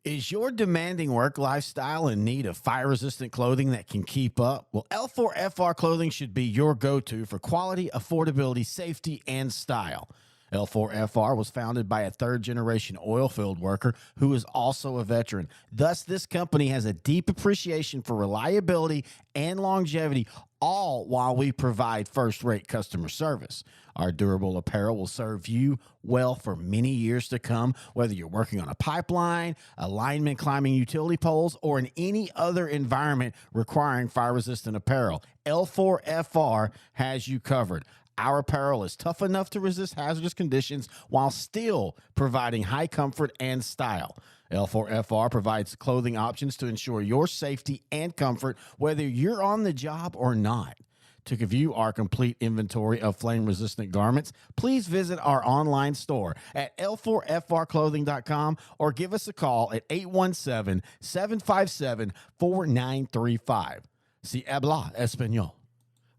Is your demanding work lifestyle in need of fire resistant clothing that can keep up? Well, L4FR clothing should be your go to for quality, affordability, safety, and style. L4FR was founded by a third generation oil field worker who is also a veteran. Thus, this company has a deep appreciation for reliability and longevity, all while we provide first rate customer service. Our durable apparel will serve you well for many years to come, whether you're working on a pipeline, a lineman climbing utility poles, or in any other environment requiring fire resistant apparel. L4FR has you covered. Our apparel is tough enough to resist hazardous conditions while still providing high comfort and style. L4FR provides clothing options to ensure your safety and comfort, whether you're on the job or not. To view our complete inventory of flame-resistant garments, please visit our online store at l4frclothing.com or give us a call at 817-757-4935. Si habla español.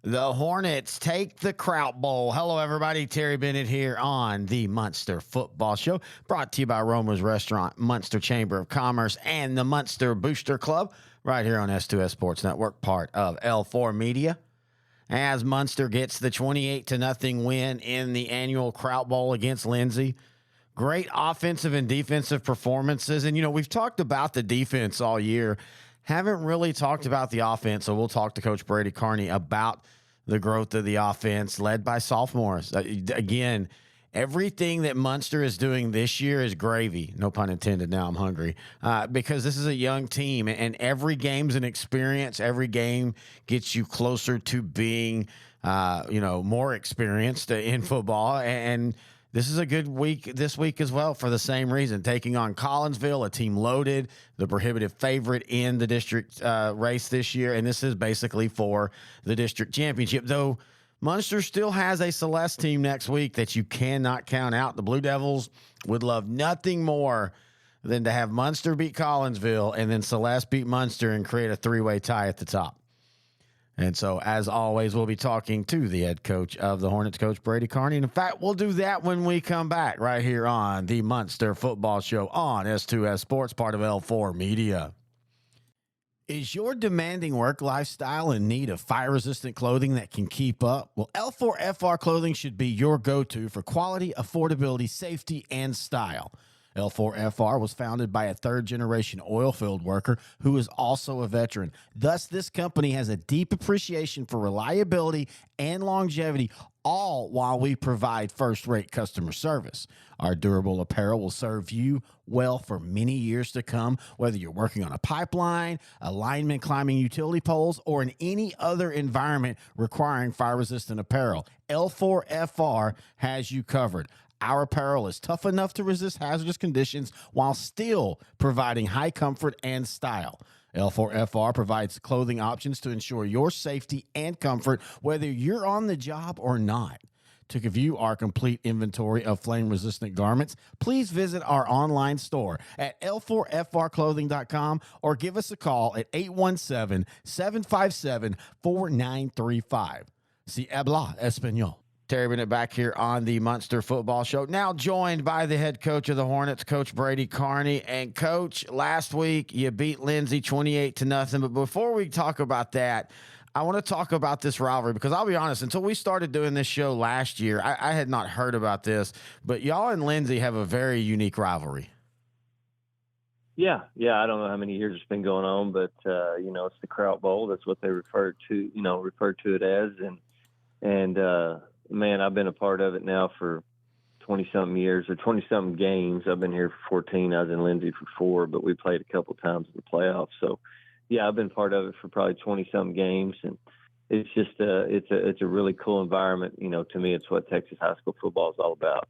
The Hornets take the Kraut Bowl. Hello, everybody. Terry Bennett here on the Munster Football Show, brought to you by Roma's Restaurant, Munster Chamber of Commerce, and the Munster Booster Club, right here on S2S Sports Network, part of L4 Media. As Munster gets the 28-0 win in the annual Kraut Bowl against Lindsay. Great offensive and defensive performances. And, we've talked about the defense all year. Haven't really talked about the offense, so we'll talk to Coach Brady Carney about the growth of the offense led by sophomores. Again, everything that Munster is doing this year is gravy. No pun intended. Now I'm hungry because this is a young team, and every game's an experience. Every game gets you closer to being, more experienced in football. And this is a good week this week as well for the same reason. Taking on Collinsville, a team loaded, the prohibitive favorite in the district race this year. And this is basically for the district championship, though. Munster still has a Celeste team next week that you cannot count out. The Blue Devils would love nothing more than to have Munster beat Collinsville and then Celeste beat Munster and create a three-way tie at the top. And so, as always, we'll be talking to the head coach of the Hornets, Coach Brady Carney. And in fact, we'll do that when we come back right here on the Munster Football Show on S2S Sports, part of L4 Media. Is your demanding work lifestyle in need of fire-resistant clothing that can keep up? Well, L4FR clothing should be your go-to for quality, affordability, safety, and style. L4FR was founded by a third-generation oil field worker who is also a veteran. Thus, this company has a deep appreciation for reliability and longevity, all while we provide first-rate customer service. Our durable apparel will serve you well for many years to come, whether you're working on a pipeline, a lineman climbing utility poles, or in any other environment requiring fire-resistant apparel. L4FR has you covered. Our apparel is tough enough to resist hazardous conditions while still providing high comfort and style. L4FR provides clothing options to ensure your safety and comfort, whether you're on the job or not. To view our complete inventory of flame-resistant garments, please visit our online store at l4frclothing.com or give us a call at 817-757-4935. Si habla español. Terry Bennett back here on the Munster Football Show, now joined by the head coach of the Hornets, Coach Brady Carney. And, Coach, last week you beat Lindsay 28-0. But before we talk about that, I want to talk about this rivalry because I'll be honest, until we started doing this show last year, I had not heard about this. But y'all and Lindsay have a very unique rivalry. Yeah. I don't know how many years it's been going on, but, it's the Kraut Bowl. That's what they refer to it as. And man, I've been a part of it now for 20-something years or 20-something games. I've been here for 14. I was in Lindsay for 4, but we played a couple times in the playoffs. So, yeah, I've been part of it for probably 20-something games. And it's just it's a really cool environment. To me, it's what Texas high school football is all about.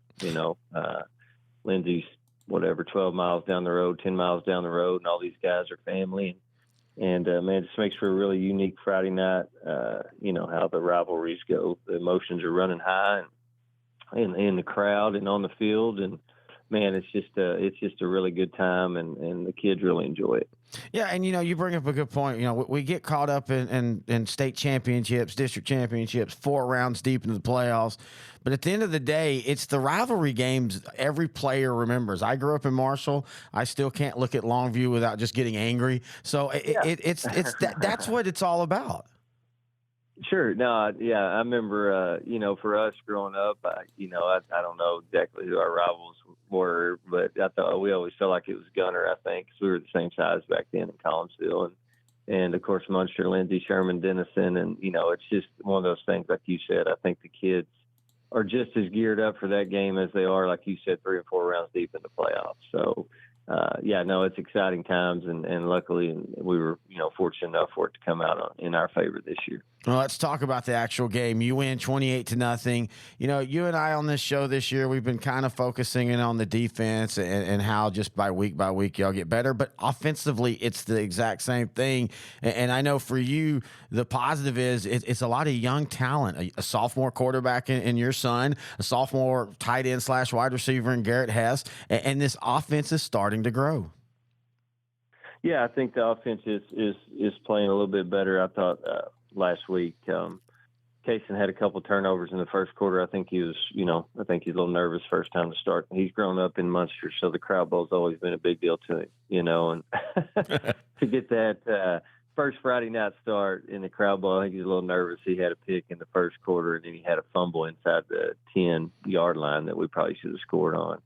Lindsay's, 12 miles down the road, 10 miles down the road, and all these guys are family. And, man, it just makes for a really unique Friday night, how the rivalries go. The emotions are running high in the crowd and on the field. And man, it's just a really good time, and the kids really enjoy it. Yeah, and you bring up a good point. We get caught up in state championships, district championships, 4 rounds deep into the playoffs. But at the end of the day, it's the rivalry games every player remembers. I grew up in Marshall. I still can't look at Longview without just getting angry. So Yeah. that's what it's all about. Sure. No, yeah, I remember, for us growing up, I don't know exactly who our rivals were, but I thought we always felt like it was Gunner, I think, 'cause we were the same size back then in Collinsville. And of course, Munster, Lindsay, Sherman, Denison. And, it's just one of those things, like you said, I think the kids are just as geared up for that game as they are, like you said, 3 and 4 rounds deep in the playoffs. So, it's exciting times, and luckily we were, fortunate enough for it to come out in our favor this year. Well, let's talk about the actual game. You win 28-0. You and I on this show this year, we've been kind of focusing in on the defense and how just by week y'all get better. But offensively, it's the exact same thing. And I know for you, the positive is it's a lot of young talent. A sophomore quarterback in your son, a sophomore tight end / wide receiver in Garrett Hess, and this offense is starting to grow. Yeah, I think the offense is playing a little bit better. I thought last week, Kaysen had a couple turnovers in the first quarter. I think he was, a little nervous first time to start. He's grown up in Munster, so the crowd bowl's always been a big deal to him, and to get that first Friday night start in the crowd bowl, I think he's a little nervous. He had a pick in the first quarter, and then he had a fumble inside the 10-yard line that we probably should have scored on.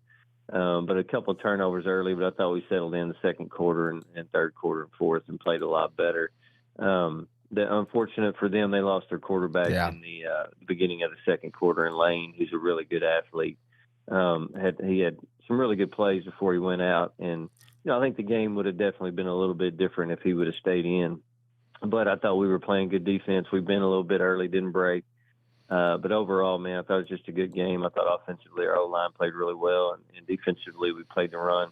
But a couple of turnovers early, but I thought we settled in the second quarter and third quarter and fourth and played a lot better. The unfortunate for them, they lost their quarterback in the beginning of the second quarter. And Lane, who's a really good athlete, he had some really good plays before he went out. And I think the game would have definitely been a little bit different if he would have stayed in. But I thought we were playing good defense. We've been a little bit early, didn't break. But overall, man, I thought it was just a good game. I thought offensively our O-line played really well, and defensively we played the run.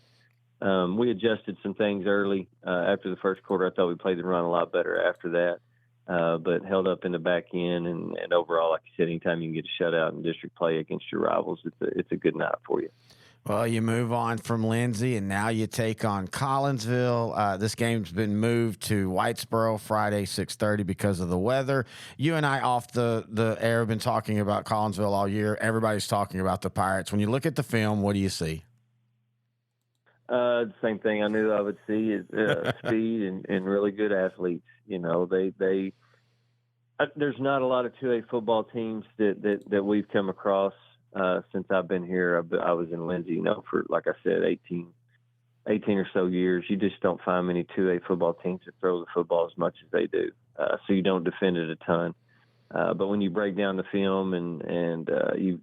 We adjusted some things early after the first quarter. I thought we played the run a lot better after that, but held up in the back end. And overall, like you said, anytime you can get a shutout in district play against your rivals, it's a good night for you. Well, you move on from Lindsay, and now you take on Collinsville. This game's been moved to Whitesboro Friday, 6:30 because of the weather. You and I off the air have been talking about Collinsville all year. Everybody's talking about the Pirates. When you look at the film, what do you see? The same thing I knew I would see is speed and really good athletes. They there's not a lot of 2A football teams that we've come across since I've been here. I was in Lindsay, for, like I said, 18 or so years. You just don't find many 2A football teams that throw the football as much as they do. So you don't defend it a ton. But when you break down the film and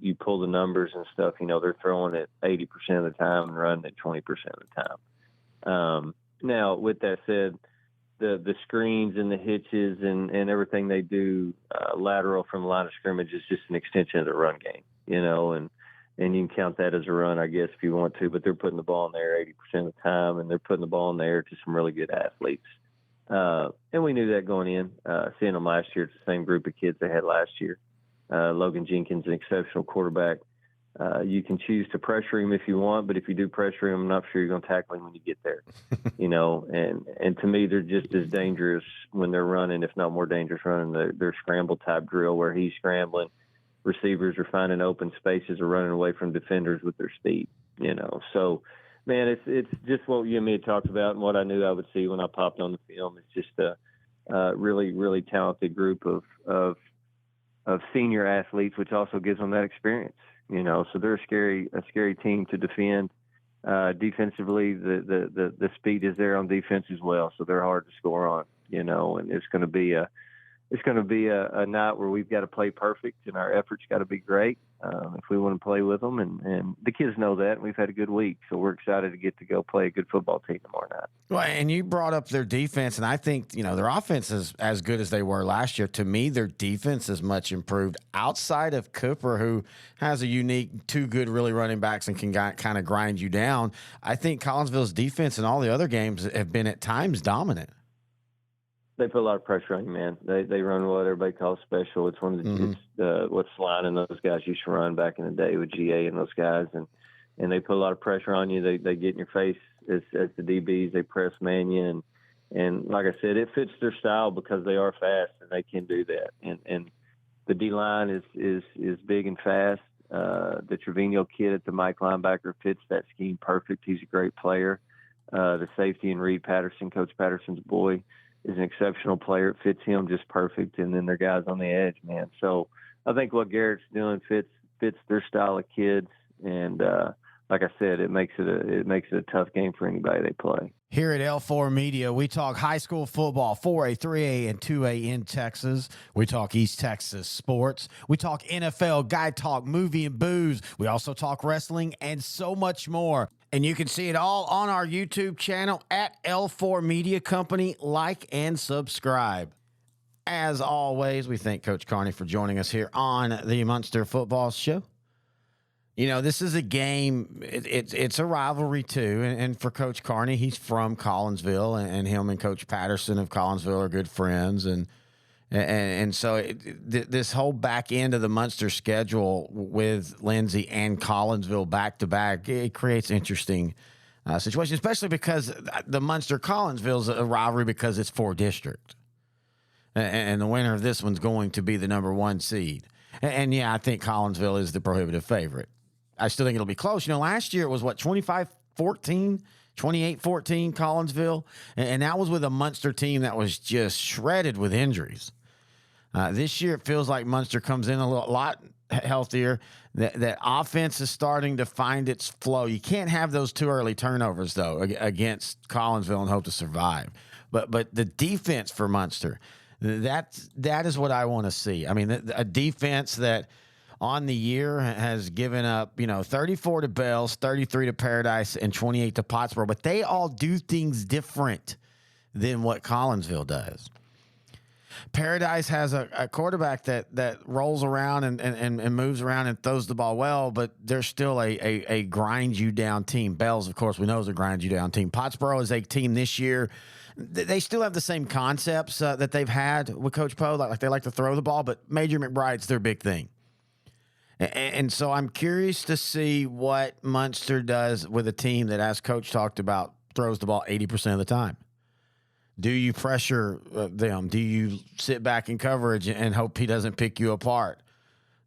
you pull the numbers and stuff, they're throwing it 80% of the time and running it 20% of the time. Now, with that said, the screens and the hitches and everything they do lateral from the line of scrimmage is just an extension of the run game, and you can count that as a run, I guess, if you want to, but they're putting the ball in there 80% of the time, and they're putting the ball in there to some really good athletes. And we knew that going in, seeing them last year. It's the same group of kids they had last year. Logan Jenkins, an exceptional quarterback. You can choose to pressure him if you want, but if you do pressure him, I'm not sure you're going to tackle him when you get there. And to me, they're just as dangerous when they're running, if not more dangerous running their scramble type drill where he's scrambling. Receivers are finding open spaces or running away from defenders with their speed. So, man, it's just what you and me had talked about and what I knew I would see when I popped on the film. It's just a really, really talented group of senior athletes, which also gives them that experience. So they're a scary team to defend. Defensively, the speed is there on defense as well, so they're hard to score on. And it's going to be a night where we've got to play perfect, and our efforts got to be great if we want to play with them. And the kids know that, and we've had a good week, so we're excited to get to go play a good football team tomorrow night. Well, and you brought up their defense, and I think, their offense is as good as they were last year. To me, their defense is much improved outside of Cooper, who has a unique, two good really running backs and can kind of grind you down. I think Collinsville's defense in all the other games have been at times dominant. They put a lot of pressure on you, man. They run what everybody calls special. It's one of the what Slide and those guys used to run back in the day with GA and those guys. And and they put a lot of pressure on you. They get in your face as the DBs. They press man you, and like I said, it fits their style because they are fast and they can do that. And the D line is big and fast. The Trevino kid at the Mike linebacker fits that scheme perfect. He's a great player. The safety and Reed Patterson, Coach Patterson's boy, is an exceptional player. It fits him just perfect. And then their guys on the edge, man. So I think what Garrett's doing fits their style of kids. And like I said, it makes it a tough game for anybody they play. Here at L4 Media, we talk high school football, 4A, 3A, and 2A in Texas. We talk East Texas sports. We talk NFL, guy talk, movie and booze. We also talk wrestling and so much more. And you can see it all on our YouTube channel at L4 Media Company. Like and subscribe. As always, we thank Coach Carney for joining us here on the Munster Football Show. You know, this is a game, it's a rivalry too, and for Coach Carney, he's from Collinsville, and him and Coach Patterson of Collinsville are good friends, and so this whole back end of the Munster schedule with Lindsay and Collinsville back-to-back, it creates interesting situations, especially because the Munster-Collinsville is a rivalry because it's 4-district, and the winner of this one's going to be the number 1 seed. And yeah, I think Collinsville is the prohibitive favorite. I still think it'll be close. You know, last year it was, 25-14, 28-14 Collinsville, and that was with a Munster team that was just shredded with injuries. This year it feels like Munster comes in a lot healthier. That offense is starting to find its flow. You can't have those too early turnovers, though, against Collinsville and hope to survive. But the defense for Munster, that is what I want to see. I mean, a defense that on the year has given up, 34 to Bells, 33 to Paradise, and 28 to Pottsboro. But they all do things different than what Collinsville does. Paradise has a quarterback that rolls around and moves around and throws the ball well, but they're still a grind-you-down team. Bells, of course, we know is a grind-you-down team. Pottsboro is a team this year. They still have the same concepts that they've had with Coach Poe. Like they like to throw the ball, but Major McBride's their big thing. And so I'm curious to see what Munster does with a team that, as Coach talked about, throws the ball 80% of the time. Do you pressure them? Do you sit back in coverage and hope he doesn't pick you apart?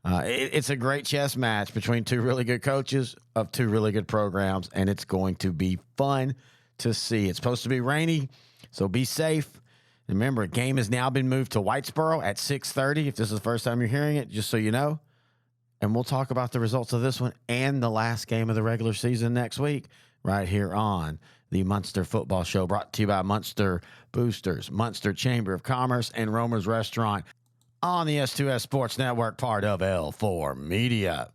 It's a great chess match between two really good coaches of two really good programs, and it's going to be fun to see. It's supposed to be rainy, so be safe. Remember, a game has now been moved to Whitesboro at 6:30. If this is the first time you're hearing it, just so you know. And we'll talk about the results of this one and the last game of the regular season next week right here on the Munster Football Show, brought to you by Munster Boosters, Munster Chamber of Commerce, and Romer's Restaurant on the S2S Sports Network, part of L4 Media.